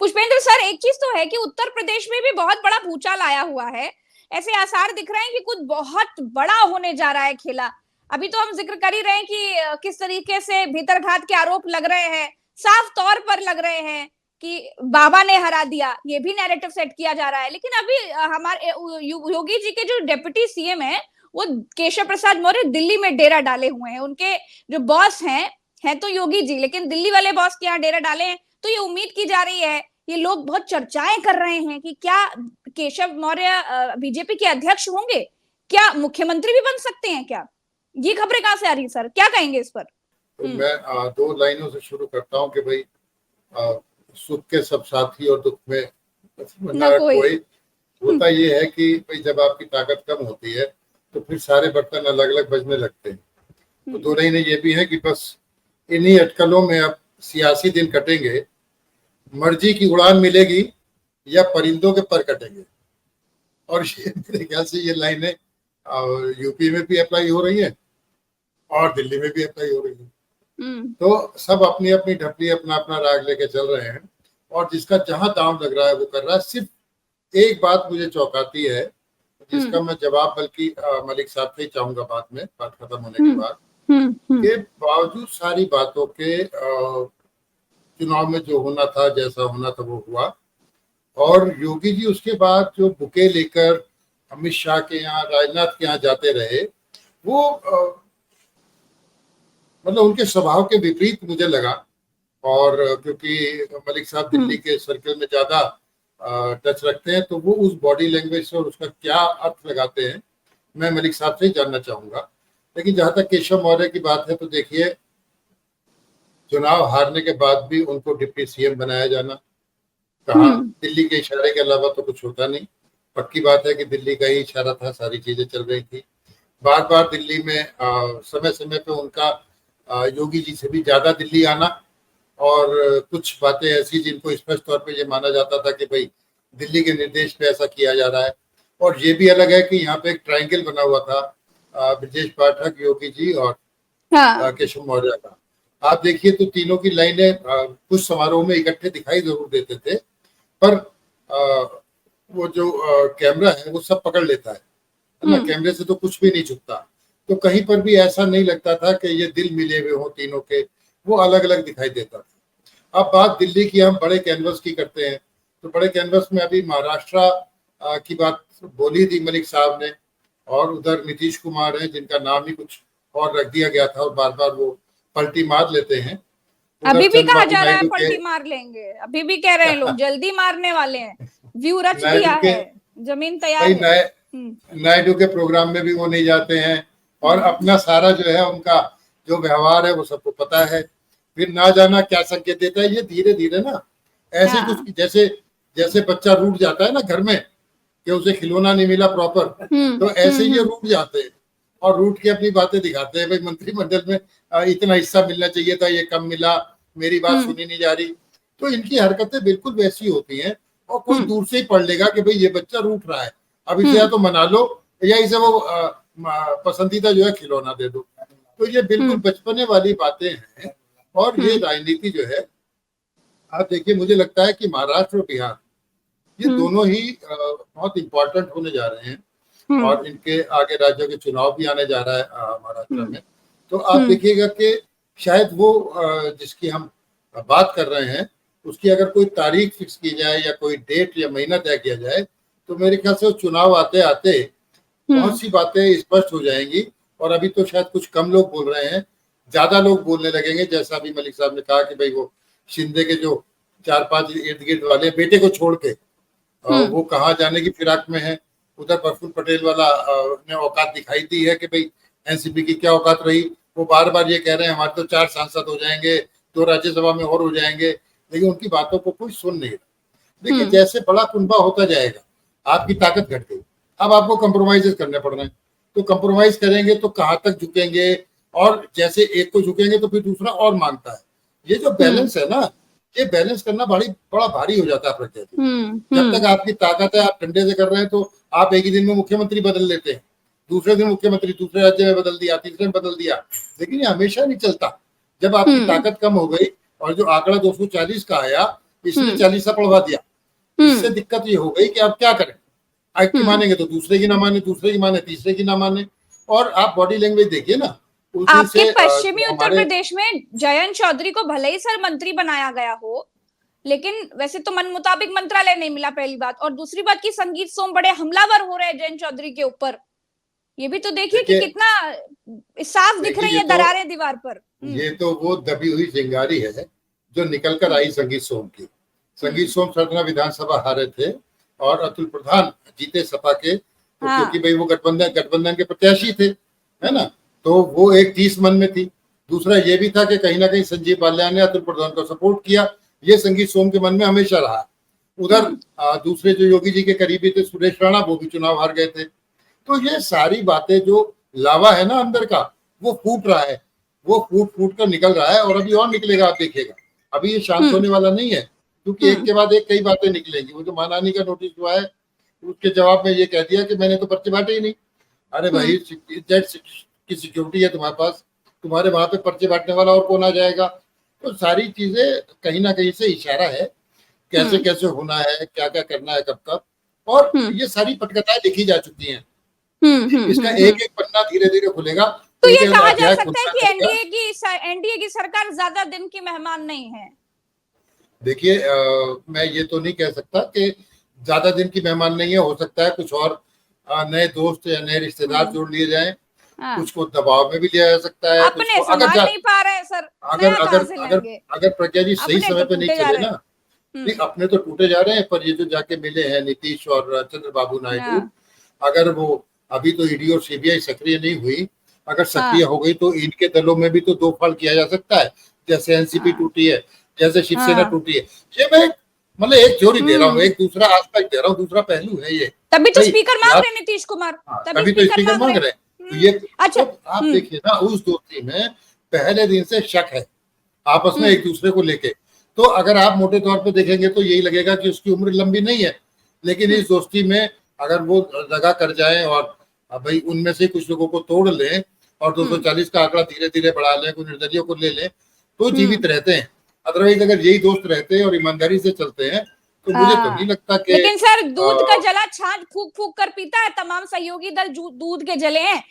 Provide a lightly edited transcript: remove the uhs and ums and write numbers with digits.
Pushpendra sir, एक चीज तो है कि उत्तर प्रदेश में भी बहुत बड़ा भूचाल आया हुआ है। ऐसे आसार दिख रहे हैं कि कुछ बहुत बड़ा होने जा रहा है खेला। अभी तो हम जिक्र कर ही रहे हैं कि किस तरीके से भीतरघात के आरोप लग रहे हैं, साफ तौर पर लग रहे हैं कि बाबा ने हरा दिया, ये भी नैरेटिव सेट किया जा रहा है। लेकिन अभी हमारे योगी जी के जो डेप्यूटी सीएम है, वो केशव प्रसाद मौर्य दिल्ली में डेरा डाले हुए हैं। उनके जो बॉस हैं तो योगी जी, लेकिन दिल्ली वाले बॉस के यहाँ डेरा डाले हैं। तो ये उम्मीद की जा रही है, ये लोग बहुत चर्चाएं कर रहे हैं कि क्या केशव मौर्य बीजेपी के अध्यक्ष होंगे, क्या मुख्यमंत्री भी बन सकते हैं क्या? ये खबरें कहां से आ रही है सर, क्या कहेंगे इस पर? तो मैं दो लाइनों से शुरू करता हूं कि भाई सुख के सब साथी और दुख में ना कोई। होता ये है कि भाई जब आपकी ताकत कम होती है तो फिर सारे बर्तन अलग अलग बजने लगते हैं। तो दो लाइनें ये भी है कि बस इन्हीं अटकलों में अब सियासी दिन कटेंगे, मर्जी की उड़ान मिलेगी या परिंदों के पर कटेंगे। और ये मेरे ख्याल से ये लाइनें यूपी में भी अप्लाई हो रही है और दिल्ली में भी अप्लाई हो रही है। तो सब अपनी अपनी ढपली अपना अपना राग लेके चल रहे हैं और जिसका जहां दाम लग रहा है वो कर रहा है। सिर्फ एक बात मुझे चौंकाती है, जिसका मैं जवाब बल्कि मलिक साहब से ही चाहूंगा बाद में, बात खत्म होने के बाद, के बावजूद सारी बातों के चुनाव में जो होना था, जैसा होना था वो हुआ। और योगी जी उसके बाद जो बुके लेकर अमित शाह के यहाँ, राजनाथ के यहाँ जाते रहे, वो मतलब उनके स्वभाव के विपरीत मुझे लगा। और क्योंकि मलिक साहब दिल्ली के सर्कल में ज्यादा टच रखते हैं, तो वो उस बॉडी लैंग्वेज से और उसका क्या अर्थ लगाते हैं मैं मलिक साहब से ही जानना चाहूंगा। लेकिन जहां तक केशव मौर्य की बात है, तो देखिए चुनाव हारने के बाद भी उनको डिप्टी सीएम बनाया जाना, कहा दिल्ली के इशारे के अलावा तो कुछ होता नहीं। पक्की बात है कि दिल्ली का ही इशारा था, सारी चीजें चल रही थी। बार बार दिल्ली में समय समय पे उनका योगी जी से भी ज्यादा दिल्ली आना, और कुछ बातें ऐसी जिनको स्पष्ट तौर पे ये माना जाता था कि भाई दिल्ली के निर्देश पे ऐसा किया जा रहा है। और ये भी अलग है कि यहाँ पे एक ट्रायंगल बना हुआ था, ब्रजेश पाठक, योगी जी और केशव मौर्य का। आप देखिए तो तीनों की लाइनें कुछ समारोह में इकट्ठे दिखाई जरूर देते थे, पर वो जो कैमरा है वो सब पकड़ लेता है ना, कैमरे से तो कुछ भी नहीं छुपता। तो कहीं पर भी ऐसा नहीं लगता था कि ये दिल मिले हुए हो तीनों के, वो अलग अलग दिखाई देता था। अब बात दिल्ली की हम बड़े कैनवस की करते हैं, तो बड़े कैनवस में अभी महाराष्ट्र की बात बोली थी मलिक साहब ने, और उधर नीतीश कुमार है जिनका नाम ही कुछ और रख दिया गया था और बार बार वो पलटी मार लेते हैं। अभी भी कहा जा रहा है पलटी मार लेंगे, अभी भी कह रहे हैं लोग जल्दी मारने वाले हैं, व्यू रच दिया है, जमीन तैयार है। नायडू के प्रोग्राम में भी वो नहीं जाते हैं, और अपना सारा जो है उनका जो व्यवहार है वो सबको पता है। फिर ना जाना क्या संकेत देता है, ये धीरे धीरे ना ऐसे कुछ जैसे जैसे बच्चा रूठ जाता है ना घर में कि उसे खिलौना नहीं मिला प्रॉपर, तो ऐसे ये रूठ जाते हैं और रूठ के अपनी बातें दिखाते हैं। भाई मंत्रिमंडल में इतना हिस्सा मिलना चाहिए था, ये कम मिला, मेरी बात सुनी नहीं जा रही। तो इनकी हरकतें बिल्कुल वैसी होती हैं, और कोई दूर से ही पढ़ लेगा कि भाई ये बच्चा रूठ रहा है, अब इसे या तो मना लो या इसे वो पसंदीदा जो है खिलौना दे दो। तो ये बिल्कुल बचपने वाली बातें हैं। और ये राजनीति जो है, आप देखिए, मुझे लगता है कि महाराष्ट्र और बिहार ये दोनों ही बहुत इंपॉर्टेंट होने जा रहे हैं, और इनके आगे राज्यों के चुनाव भी आने जा रहा है महाराष्ट्र में। तो आप देखिएगा कि शायद वो जिसकी हम बात कर रहे हैं उसकी अगर कोई तारीख फिक्स की जाए या कोई डेट या महीना तय किया जाए, तो मेरे ख्याल से चुनाव आते आते बहुत सी बातें स्पष्ट हो जाएंगी। और अभी तो शायद कुछ कम लोग बोल रहे हैं, ज्यादा लोग बोलने लगेंगे। जैसा अभी मलिक साहब ने कहा कि भाई वो शिंदे के जो 4-5 इर्द गिर्द वाले बेटे को छोड़ के वो कहाँ जाने की फिराक में है। उधर प्रफुल्ल पटेल वाला ने औकात दिखाई दी है कि भाई एनसीपी की क्या औकात रही। वो बार बार ये कह रहे हैं हमारे तो 4 सांसद हो जाएंगे, 2 राज्यसभा में और हो जाएंगे, लेकिन उनकी बातों को कोई सुन नहीं रहा। देखिए जैसे बड़ा कुनबा होता जाएगा, आपकी ताकत घट गई, अब आपको कंप्रोमाइज करने पड़ रहे हैं। तो कंप्रोमाइज करेंगे तो कहाँ तक झुकेंगे, और जैसे एक को झुकेंगे तो फिर दूसरा और मांगता है। ये जो बैलेंस है ना, ये बैलेंस करना बड़ा भारी हो जाता है प्रत्याशी। जब तक आपकी ताकत है, आप ठंडे से कर रहे हैं, तो आप एक ही दिन में मुख्यमंत्री बदल लेते हैं, दूसरे दिन मुख्यमंत्री दूसरे राज्य में बदल दिया, तीसरे में बदल दिया। लेकिन ये हमेशा नहीं चलता। जब आपकी ताकत कम हो गई और जो आंकड़ा 240 का आया, इसने 40 पढ़वा दिया। इससे दिक्कत ये हो गई कि अब क्या करें, एक की मानेंगे तो दूसरे की ना माने, दूसरे की माने तीसरे की ना माने। और आप बॉडी लैंग्वेज देखिए ना उस दिन आपके से पश्चिमी उत्तर हमारे प्रदेश में जयंत चौधरी को भले ही सर मंत्री बनाया गया हो, लेकिन वैसे तो मन मुताबिक मंत्रालय नहीं मिला, पहली बात। और दूसरी बात की संगीत सोम बड़े हमलावर हो रहे हैं जयंत चौधरी के ऊपर। ये भी तो देखिए कि देखिए, कितना साफ दिख रही ये है दरारें दीवार पर। ये तो वो दबी हुई चिंगारी है जो निकल कर आई संगीत सोम की। संगीत सोम सतना विधानसभा हारे थे और अतुल प्रधान जीते सपा के, तो हाँ। क्योंकि भाई वो गठबंधन के प्रत्याशी थे, है ना, तो वो एक 30 मन में थी। दूसरा ये भी था कि कहीं ना कहीं संजीव बालियान ने अतुल प्रधान को सपोर्ट किया, ये संगीत सोम के मन में हमेशा रहा। उधर दूसरे जो योगी जी के करीबी थे सुरेश राणा, वो भी चुनाव हार गए थे। तो ये सारी बातें जो लावा है ना अंदर का, वो फूट रहा है, वो फूट फूट कर निकल रहा है और अभी और निकलेगा, आप देखिएगा। अभी ये शांत होने वाला नहीं है, क्योंकि एक के बाद एक कई बातें निकलेंगी। वो जो मानहानि का नोटिस हुआ है उसके जवाब में ये कह दिया कि मैंने तो पर्चे बांटे ही नहीं। अरे भाई, की सिक्योरिटी है तुम्हारे पास, तुम्हारे वहां पे पर्चे बांटने वाला और कौन आ जाएगा? तो सारी चीजें कहीं ना कहीं से इशारा है कैसे कैसे होना है, क्या क्या करना है, कब कब। और ये सारी पटकथाएं लिखी जा चुकी हैं। इसका एक एक पन्ना धीरे धीरे खुलेगा। तो ये कहा जा सकता है कि एनडीए की सरकार ज्यादा दिन की मेहमान नहीं है। देखिए, मैं ये तो नहीं कह सकता कि ज्यादा दिन की मेहमान नहीं है। हो सकता है कुछ और नए दोस्त या नए रिश्तेदार जोड़ लिए जाएं, कुछ को दबाव में भी लिया जा सकता है। अपने संभाल नहीं पा रहे हैं सर, अगर प्रज्ञा जी सही समय पे नहीं चले ना, नहीं, अपने तो टूटे जा रहे हैं, पर ये जो जाके मिले हैं नीतीश और चंद्रबाबू नायडू, अगर वो अभी तो ईडी और सीबीआई सक्रिय नहीं हुई, अगर सक्रिय हो गई तो इनके दलों में भी तो दो फाड़ किया जा सकता है। जैसे एनसीपी टूटी है, जैसे शिवसेना टूटी है। ये मैं मतलब एक थ्योरी दे रहा हूँ, एक दूसरा एस्पेक्ट दे रहा हूँ, दूसरा पहलू है ये। तभी तो स्पीकर मांग रहे नीतीश कुमार, तभी तो स्पीकर मांग रहे हैं। ये अच्छा, आप देखिए ना उस दोस्ती में पहले दिन से शक है आपस में एक दूसरे को लेके। तो अगर आप मोटे तौर पे देखेंगे तो यही लगेगा कि उसकी उम्र लंबी नहीं है, लेकिन इस दोस्ती में अगर वो दगा कर जाए और भाई उनमें से कुछ लोगों को तोड़ लें और 240 का आंकड़ा धीरे धीरे बढ़ा लें, कुछ निर्दलियों को ले लें, तो जीवित रहते हैं। अदरवाइज अगर यही दोस्त रहते हैं और ईमानदारी से चलते हैं तो मुझे तो नहीं लगता कि। लेकिन सर दूध का जला छाछ फूक फूक कर पीता है, तमाम सहयोगी दल दूध के जले हैं।